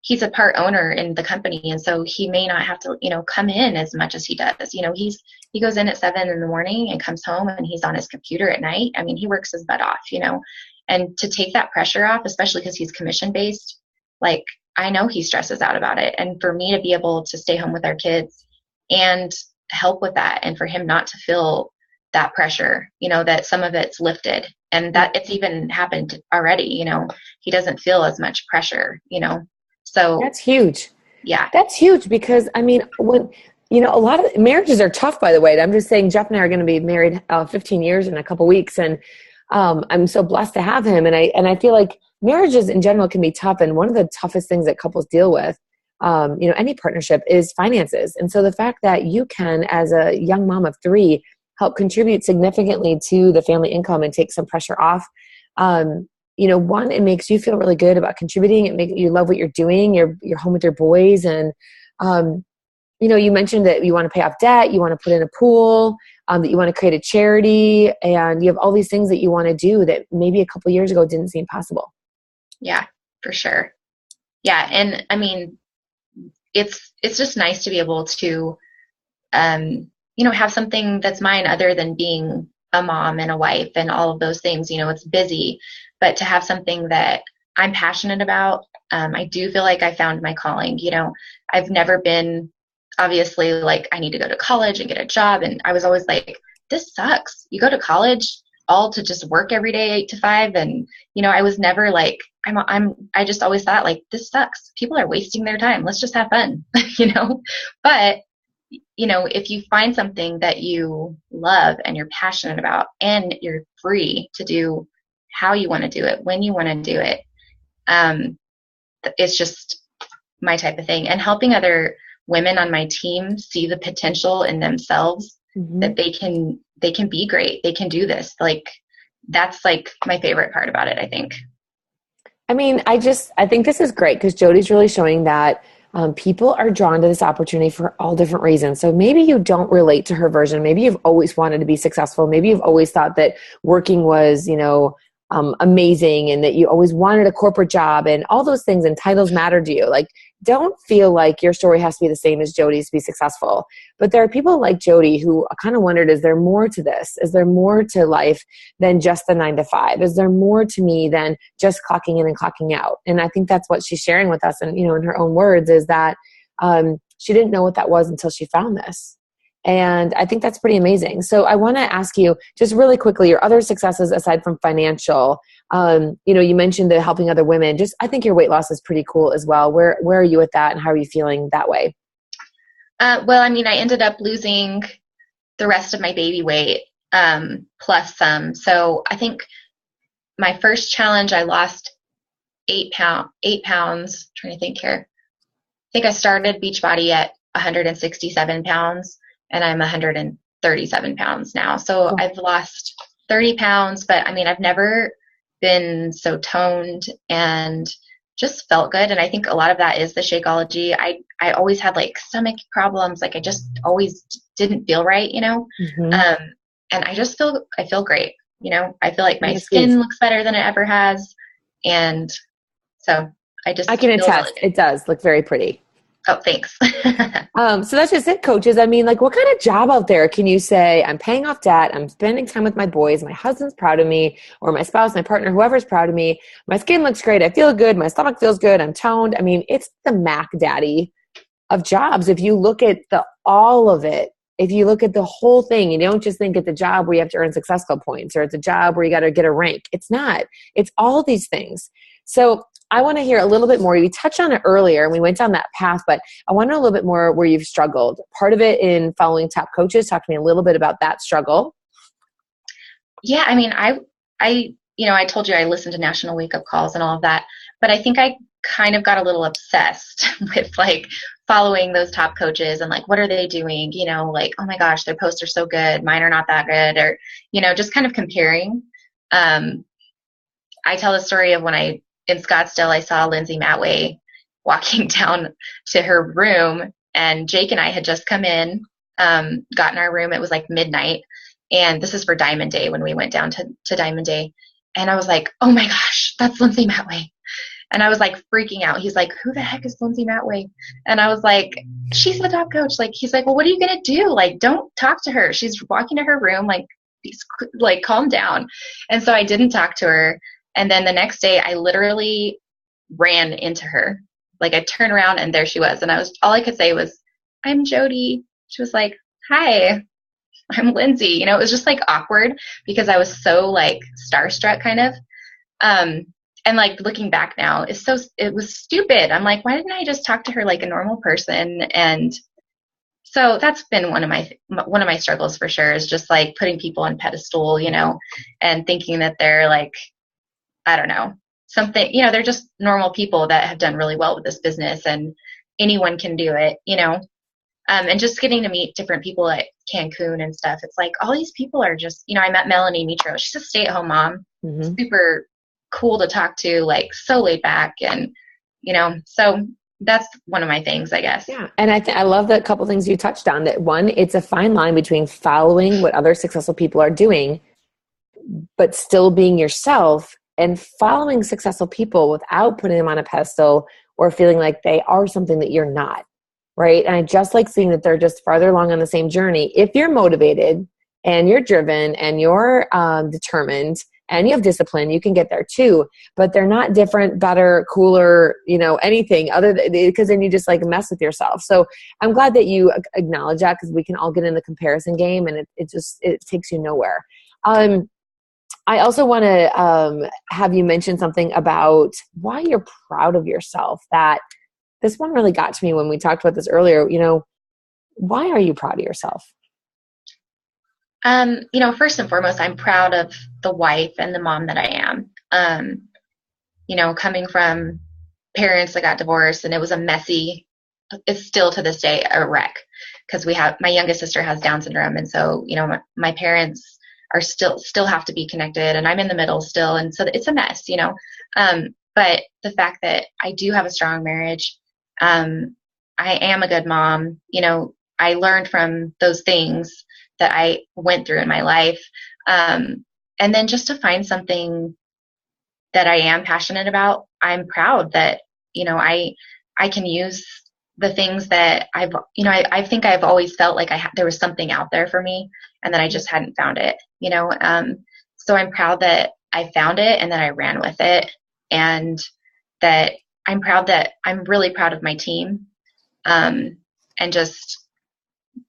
he's a part owner in the company. And so he may not have to, come in as much as he does. He goes in at 7 a.m. and comes home and he's on his computer at night. He works his butt off, and to take that pressure off, especially because he's commission based, like I know he stresses out about it. And for me to be able to stay home with our kids and help with that, and for him not to feel that pressure, that some of it's lifted and that it's even happened already, he doesn't feel as much pressure, So that's huge. Yeah. That's huge because when, a lot of marriages are tough, by the way. I'm just saying Jeff and I are going to be married 15 years in a couple weeks. And I'm so blessed to have him. And I feel like marriages in general can be tough. And one of the toughest things that couples deal with, any partnership is finances. And so the fact that you can, as a young mom of 3, help contribute significantly to the family income and take some pressure off. One, it makes you feel really good about contributing. It makes you love what you're doing. You're home with your boys. And, you mentioned that you want to pay off debt. You want to put in a pool, that you want to create a charity, and you have all these things that you want to do that maybe a couple years ago didn't seem possible. Yeah, for sure. Yeah. And it's just nice to be able to, have something that's mine other than being a mom and a wife and all of those things. It's busy, but to have something that I'm passionate about, I do feel like I found my calling. I've never been obviously like, I need to go to college and get a job. And I was always like, this sucks. You go to college all to just work every day 8 to 5. And, I was never like, I just always thought like, this sucks. People are wasting their time. Let's just have fun, but if you find something that you love and you're passionate about and you're free to do how you want to do it, when you want to do it, it's just my type of thing. And helping other women on my team see the potential in themselves, that they can be great. They can do this. Like, that's like my favorite part about it, I think. I think this is great because Jodi's really showing that people are drawn to this opportunity for all different reasons. So maybe you don't relate to her version. Maybe you've always wanted to be successful. Maybe you've always thought that working was, amazing, and that you always wanted a corporate job and all those things, and titles matter to you. Like, don't feel like your story has to be the same as Jodi's to be successful. But there are people like Jodi who kind of wondered, is there more to this? Is there more to life than just the 9 to 5? Is there more to me than just clocking in and clocking out? And I think that's what she's sharing with us. And, in her own words, is that she didn't know what that was until she found this. And I think that's pretty amazing. So I want to ask you just really quickly, your other successes aside from financial. You mentioned the helping other women. I think your weight loss is pretty cool as well. Where are you with that, and how are you feeling that way? I ended up losing the rest of my baby weight plus some. So I think my first challenge, I lost 8 pounds. Trying to think here. I think I started Beachbody at 167 pounds, and I'm 137 pounds now. So I've lost 30 pounds, but I mean, I've never been so toned and just felt good. And I think a lot of that is the Shakeology. I always had like stomach problems. Like I just always didn't feel right, you know? And I feel great. You know, I feel like my skin looks better than it ever has. And so I can attest. It does look very pretty. Oh, thanks. So that's just it, coaches. I mean, like, what kind of job out there can you say, I'm paying off debt, I'm spending time with my boys, my husband's proud of me, or my spouse, my partner, whoever's proud of me, my skin looks great, I feel good, my stomach feels good, I'm toned. I mean, it's the Mac Daddy of jobs. If you look at all of it, if you look at the whole thing, you don't just think it's a job where you have to earn Success Club points, or it's a job where you got to get a rank. It's not. It's all these things. So I want to hear a little bit more. We touched on it earlier and we went down that path, but I want to know a little bit more where you've struggled. Part of it in following top coaches. Talk to me a little bit about that struggle. Yeah. I mean, I told you I listened to National Wake Up Calls and all of that, but I think I kind of got a little obsessed with like following those top coaches and like, what are they doing? You know, like, oh my gosh, their posts are so good. Mine are not that good. Or, you know, just kind of comparing. I tell the story of when in Scottsdale, I saw Lindsay Matway walking down to her room, and Jake and I had just come in, got in our room. It was like midnight, and this is for Diamond Day when we went down to Diamond Day. And I was like, oh my gosh, that's Lindsay Matway. And I was like freaking out. He's like, who the heck is Lindsay Matway? And I was like, she's the top coach. Like, he's like, well, what are you going to do? Like, don't talk to her. She's walking to her room. Like, calm down. And so I didn't talk to her. And then the next day I literally ran into her. Like I turned around and there she was. And all I could say was, I'm Jodi. She was like, hi, I'm Lindsay. You know, it was just like awkward because I was so like starstruck kind of. And like looking back now, it was stupid. I'm like, why didn't I just talk to her like a normal person? And so that's been one of my struggles for sure, is just like putting people on pedestal, you know, and thinking that they're like, I don't know, something, you know, they're just normal people that have done really well with this business and anyone can do it, you know. And just getting to meet different people at Cancun and stuff. It's like all these people are just, you know, I met Melanie Mitro. She's a stay-at-home mom, super cool to talk to, like so laid back. And, you know, so that's one of my things, I guess. Yeah. And I love the couple things you touched on. That one, it's a fine line between following what other successful people are doing, but still being yourself, and following successful people without putting them on a pedestal or feeling like they are something that you're not. Right. And I just like seeing that they're just farther along on the same journey. If you're motivated and you're driven and you're determined and you have discipline, you can get there too. But they're not different, better, cooler, you know, anything other than, because then you just like mess with yourself. So I'm glad that you acknowledge that, because we can all get in the comparison game and it takes you nowhere. I also want to have you mention something about why you're proud of yourself. That this one really got to me when we talked about this earlier. You know, why are you proud of yourself? You know, first and foremost, I'm proud of the wife and the mom that I am. You know, coming from parents that got divorced, and it was it's still to this day a wreck, because my youngest sister has Down syndrome. And so, you know, my parents are still have to be connected, and I'm in the middle still. And so it's a mess, you know. But the fact that I do have a strong marriage, I am a good mom, you know, I learned from those things that I went through in my life. And then just to find something that I am passionate about, I'm proud that, you know, I can use the things that I think I've always felt like there was something out there for me, and that I just hadn't found it, you know? So I'm proud that I found it and that I ran with it, and that I'm really proud of my team. And just,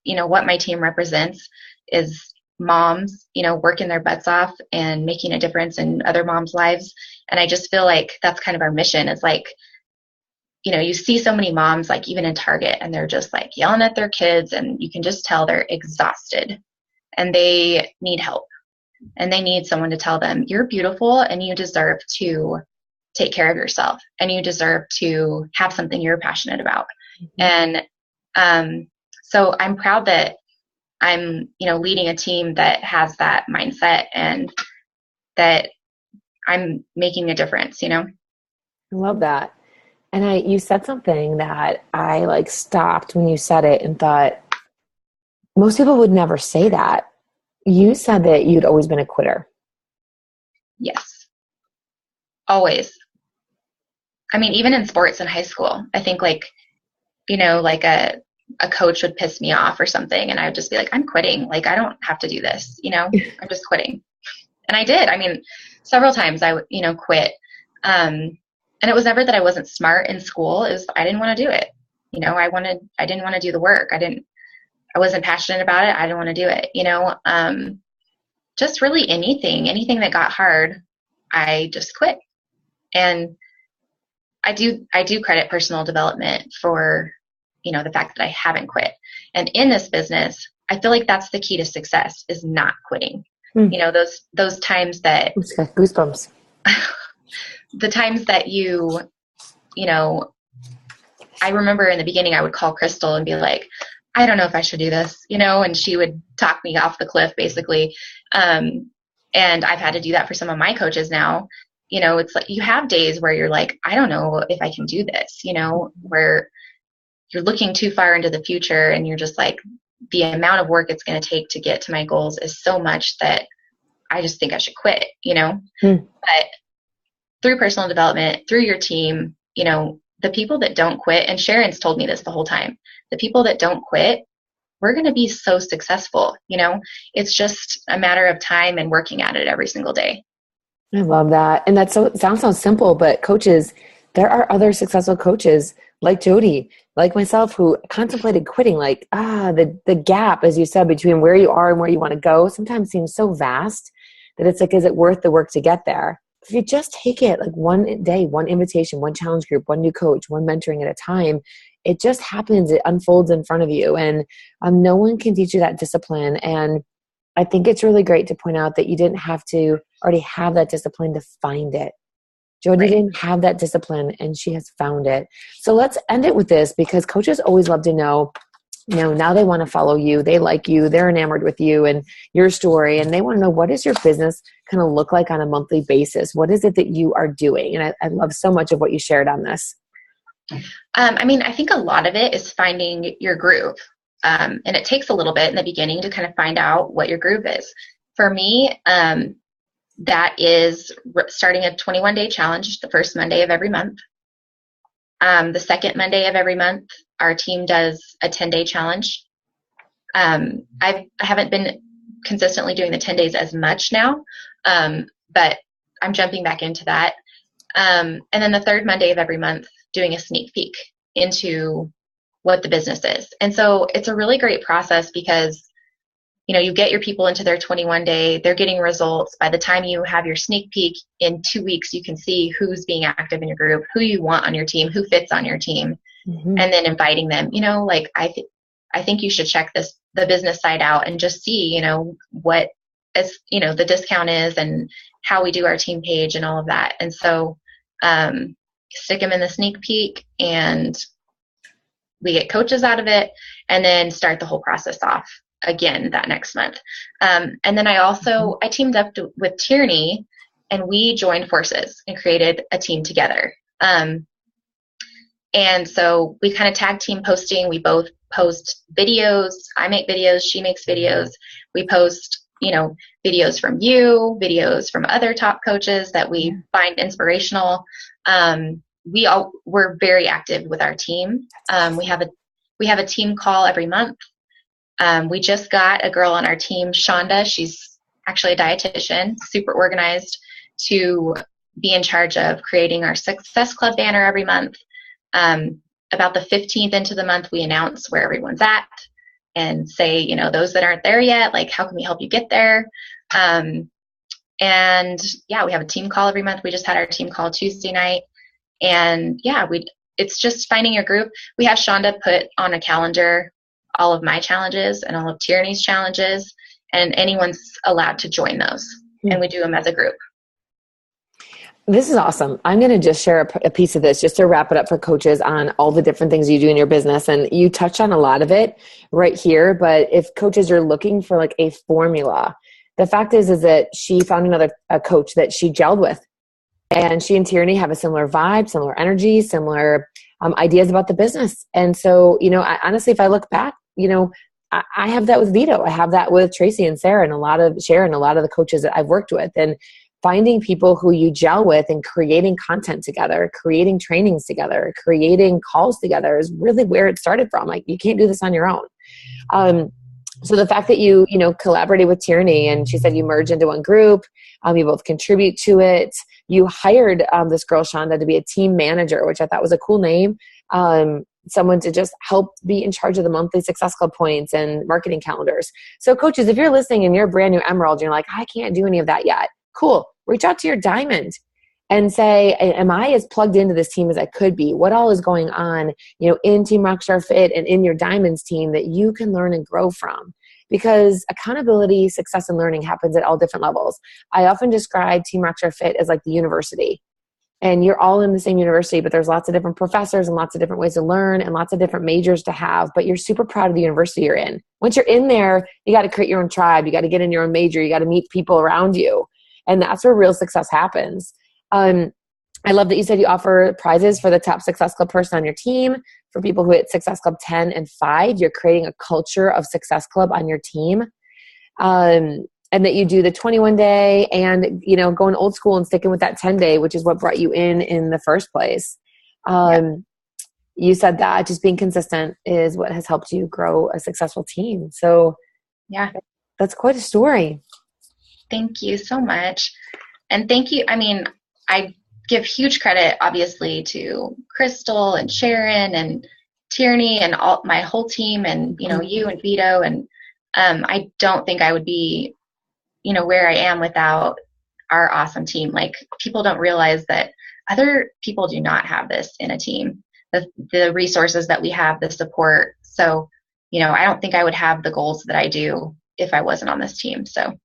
you know, what my team represents is moms, you know, working their butts off and making a difference in other moms' lives. And I just feel like that's kind of our mission, is like, you know, you see so many moms, like even in Target, and they're just like yelling at their kids, and you can just tell they're exhausted. and they need help, and they need someone to tell them, you're beautiful and you deserve to take care of yourself, and you deserve to have something you're passionate about. And so I'm proud that I'm, leading a team that has that mindset, and that I'm making a difference. I love that. And you said something that I like stopped when you said it and thought, most people would never say that. You said that you'd always been a quitter. Yes. Always. I mean, even in sports in high school, I think like a coach would piss me off or something, and I would just be like, I'm quitting. Like, I don't have to do this, I'm just quitting. And I did. I mean, several times I would, quit. And it was never that I wasn't smart in school. It was, I didn't want to do it. I didn't want to do the work. I wasn't passionate about it. I didn't want to do it, just really anything that got hard, I just quit. And I do credit personal development for, the fact that I haven't quit. And in this business, I feel like that's the key to success, is not quitting. Those times that goosebumps, the times that I remember in the beginning, I would call Crystal and be like, I don't know if I should do this, and she would talk me off the cliff basically. And I've had to do that for some of my coaches now. It's like, you have days where you're like, I don't know if I can do this, where you're looking too far into the future, and you're just like, the amount of work it's going to take to get to my goals is so much that I just think I should quit, But through personal development, through your team, the people that don't quit, and Sharon's told me this the whole time, the people that don't quit, we're going to be so successful. It's just a matter of time and working at it every single day. I love that. And it sounds so simple, but coaches, there are other successful coaches like Jodi, like myself, who contemplated quitting. Like, the gap, as you said, between where you are and where you want to go sometimes seems so vast that it's like, is it worth the work to get there? If you just take it like one day, one invitation, one challenge group, one new coach, one mentoring at a time, it just happens. It unfolds in front of you, and no one can teach you that discipline. And I think it's really great to point out that you didn't have to already have that discipline to find it. Jodi didn't have that discipline, and she has found it. So let's end it with this, because coaches always love to know, now they want to follow you. They like you. They're enamored with you and your story. And they want to know, what does your business kind of look like on a monthly basis? What is it that you are doing? And I love so much of what you shared on this. I think a lot of it is finding your groove. And it takes a little bit in the beginning to kind of find out what your groove is. For me, that is starting a 21-day challenge the first Monday of every month. The second Monday of every month, our team does a 10-day challenge. I haven't been consistently doing the 10 days as much now, but I'm jumping back into that. And then the third Monday of every month, doing a sneak peek into what the business is. And so it's a really great process, because you get your people into their 21-day, they're getting results. By the time you have your sneak peek in 2 weeks, you can see who's being active in your group, who you want on your team, who fits on your team, and then inviting them, I think you should check the business side out and just see, what is, the discount is, and how we do our team page and all of that. And so, stick them in the sneak peek, and we get coaches out of it, and then start the whole process off again that next month. And then I teamed up with Tierney, and we joined forces and created a team together. And so we kind of tag team posting. We both post videos. I make videos. She makes videos. We post, videos from you, videos from other top coaches that we find inspirational. We're very active with our team. We have a team call every month. We just got a girl on our team, Shonda. She's actually a dietitian, super organized, to be in charge of creating our Success Club banner every month. About the 15th into the month, we announce where everyone's at and say, those that aren't there yet, like, how can we help you get there? And yeah, we have a team call every month. We just had our team call Tuesday night. And yeah, it's just finding your group. We have Shonda put on a calendar all of my challenges and all of Tierney's challenges. and anyone's allowed to join those. And we do them as a group. This is awesome. I'm going to just share a piece of this just to wrap it up for coaches on all the different things you do in your business. And you touched on a lot of it right here, but if coaches are looking for like a formula, the fact is that she found a coach that she gelled with, and she and Tierney have a similar vibe, similar energy, similar ideas about the business. And so, honestly, if I look back, I have that with Vito. I have that with Tracy and Sarah and a lot of the coaches that I've worked with. And finding people who you gel with and creating content together, creating trainings together, creating calls together is really where it started from. Like, you can't do this on your own. So the fact that you collaborated with Tierney, and she said you merged into one group, you both contribute to it. You hired this girl, Shonda, to be a team manager, which I thought was a cool name. Someone to just help be in charge of the monthly Success Club points and marketing calendars. So coaches, if you're listening and you're a brand new Emerald, you're like, I can't do any of that yet. Cool. Reach out to your Diamond and say, am I as plugged into this team as I could be? What all is going on, in Team Rockstar Fit and in your Diamonds team that you can learn and grow from? Because accountability, success, and learning happens at all different levels. I often describe Team Rockstar Fit as like the university. And you're all in the same university, but there's lots of different professors and lots of different ways to learn and lots of different majors to have, but you're super proud of the university you're in. Once you're in there, you got to create your own tribe. You got to get in your own major. You got to meet people around you. And that's where real success happens. I love that you said you offer prizes for the top Success Club person on your team. For people who hit Success Club 10 and 5, you're creating a culture of Success Club on your team. And that you do the 21-day and, going old school and sticking with that 10-day, which is what brought you in the first place. You said that just being consistent is what has helped you grow a successful team. So yeah, that's quite a story. Thank you so much. And thank you. I mean, I give huge credit, obviously, to Crystal and Sharon and Tierney and my whole team and, you and Vito. And I don't think I would be, where I am without our awesome team. Like, people don't realize that other people do not have this in a team, the resources that we have, the support. So, I don't think I would have the goals that I do if I wasn't on this team. So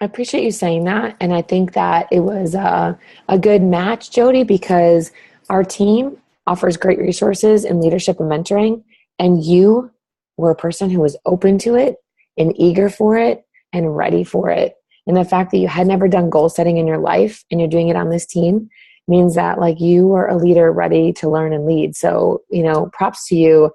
I appreciate you saying that. And I think that it was a good match, Jodi, because our team offers great resources in leadership and mentoring. And you were a person who was open to it and eager for it and ready for it. And the fact that you had never done goal setting in your life and you're doing it on this team means that like you are a leader ready to learn and lead. So, props to you.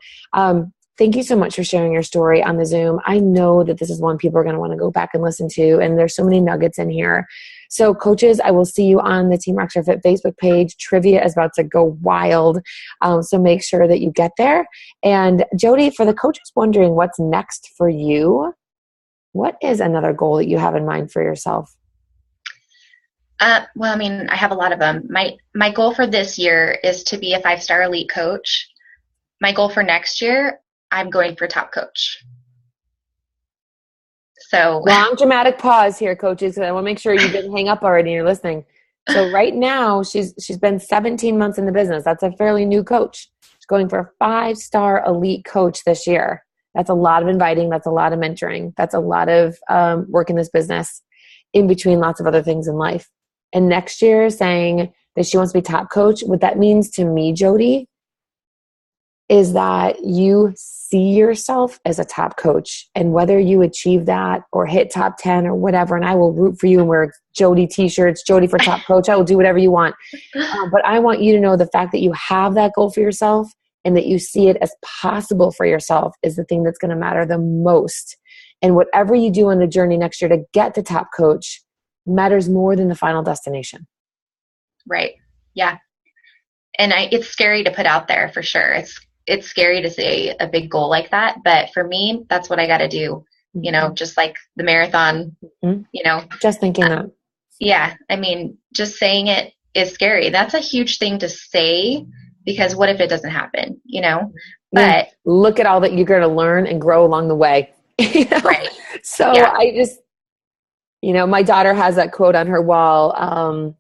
Thank you so much for sharing your story on the Zoom. I know that this is one people are going to want to go back and listen to, and there's so many nuggets in here. So coaches, I will see you on the Team Rockstar Fit Facebook page. Trivia is about to go wild. So make sure that you get there. And Jodi, for the coaches wondering what's next for you, what is another goal that you have in mind for yourself? Well, I mean, I have a lot of them. My goal for this year is to be a 5-star elite coach. My goal for next year, I'm going for top coach. So long dramatic pause here, coaches. I want to make sure you didn't hang up already and you're listening. So right now, she's been 17 months in the business. That's a fairly new coach. She's going for a 5-star elite coach this year. That's a lot of inviting. That's a lot of mentoring. That's a lot of work in this business in between lots of other things in life. And next year saying that she wants to be top coach, what that means to me, Jodi, is that you see yourself as a top coach. And whether you achieve that or hit top 10 or whatever, and I will root for you and wear Jodi t-shirts, Jodi for top coach, I will do whatever you want. But I want you to know the fact that you have that goal for yourself and that you see it as possible for yourself is the thing that's going to matter the most. And whatever you do on the journey next year to get to top coach matters more than the final destination. Right. Yeah. And it's scary to put out there for sure. It's scary to say a big goal like that. But for me, that's what I got to do, just like the marathon, Just thinking that. Yeah. I mean, just saying it is scary. That's a huge thing to say because what if it doesn't happen, But look at all that you're going to learn and grow along the way. Right. So yeah. I just, my daughter has that quote on her wall.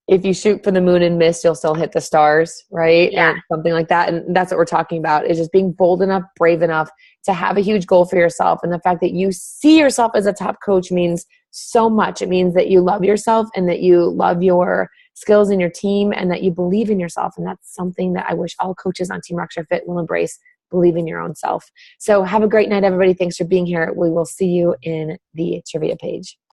if you shoot for the moon and miss, you'll still hit the stars, right? Yeah. And something like that. And that's what we're talking about, is just being bold enough, brave enough to have a huge goal for yourself. And the fact that you see yourself as a top coach means so much. It means that you love yourself and that you love your skills and your team and that you believe in yourself. And that's something that I wish all coaches on Team Rockstar Fit will embrace. Believe in your own self. So have a great night, everybody. Thanks for being here. We will see you in the trivia page.